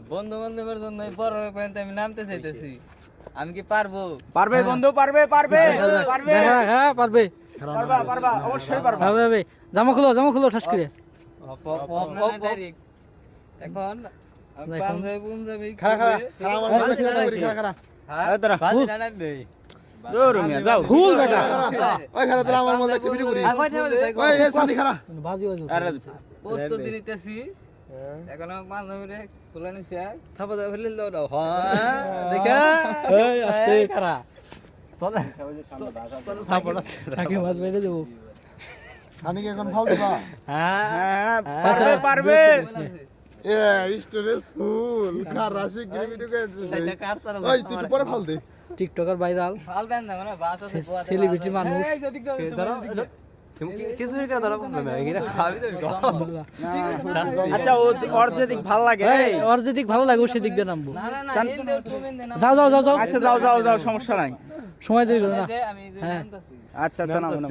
বন্ধু বান্ধবের জন্য বড় পয়েন্ট আমি নামতে চাইতেছি। আমি কি পারবো? পারবে বন্ধু, পারবে পারবে পারবে। হ্যাঁ পারবে, পারবা পারবা, অবশ্যই পারবা। হবে। জামা খুলো ঠাস করে। এখন এখন পাঞ্জাবি খাড়া খাড়া খাড়া আমার মাঝে খাড়া খাড়া এই তোরা বাজি নানাবে জোর মিয়া যাও। ফুল ওই খাড়া তোরা আমার মাঝে ভিডিও করি ওই এ সানি খাড়া বাজি আরে প্রস্তুতি নিতেছি। এখন আমার পাঞ্জাবিরে খুলে নিছে থাপা দাও ফেলে দাও। হ্যাঁ দেখা এই আস্তে খারা তাকে মাছ বাইরে দেব। সানিকে এখন ফাল দিবা হ্যাঁ পারবে পারবে। এ স্টোরেজ ফুল খাড়া সে ভিডিও করে ওই তুই পরে ফাল দে টিকটকার ভাইরাল ফাল দেন না মানে বাস আছে সেলিব্রিটি মানুষ। আচ্ছা ওর যেদিক ভালো লাগে এই, ওর যেদিক ভালো লাগে ও সেদিক দিয়ে নামবো। না না চান- হিল দেও টুমেন দেন যাও আচ্ছা যাও যাও যাও, সমস্যা নাই। সময় দেবে না। আমি হ্যাঁ। নামতাছি। আচ্ছা আচ্ছা নাও নাও।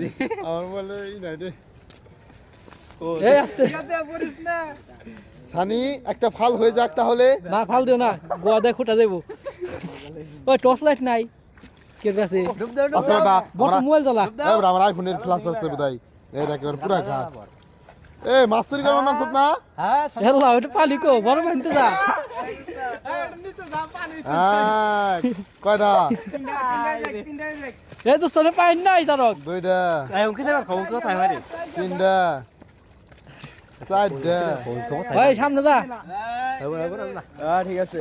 আমার বলে এই নাই রে এই আস্তে সানি একটা ফাল হয়ে যাক তাহলে না ফাল দিও না, গোয়া দেখ খুঁটা দেবো। ওই টর্চ লাইট নাই কে কাছে? আচ্ছা বেটা বড় মোবাইল জ্বালা। এই বেটা আমার আইফোনের ফ্ল্যাশ আছে বোধহয় এই দেখ এবার পুরা ঘাট এ মাস্টারি কারণ নাম সত না হেল্লা ওটা পালি কো বড় বানতে যা। হ্যাঁ কয়টা এই দোস্ত রে পাইন নাই তারক। দুইটা তিনটা চারটা ওই সামনে যা। ঠিক আছে।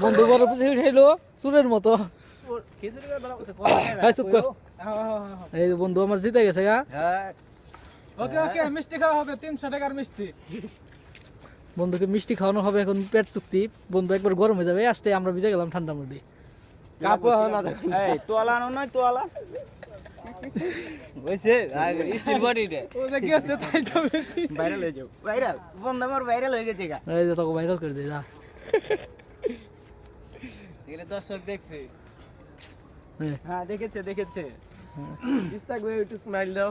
বন্ধু বড় প্রতি উঠাইলো চুরের মতো। এই চুপ কর। এই যে বন্ধু আমার জিতে গেছে গা। হ্যাঁ ওকে ওকে মিষ্টি খাওয়া হবে 300 টাকার মিষ্টি। বন্ধুকে মিষ্টি খাওয়ানো হবে এখন পেট চুক্তি। বন্ধু একবার গরম হয়ে যাবে আসতে আমরা ভিজে গেলাম ঠান্ডার মধ্যে। কাপু না দেখুন এই তোয়ালা আনো নয় তোয়ালা। হইছে স্টিল বডি রে ও যে গেছে তাই তো বেশি। ভাইরাল হয়ে যাও। ভাইরাল বন্ধু আমার ভাইরাল হয়ে গেছে গা। এই যে তোকে ভাইরাল করে দে যা। এখানে দর্শক দেখছে হ্যাঁ দেখেছে দেখেছে। ইনস্টাগ্রামে একটু স্মাইল দাও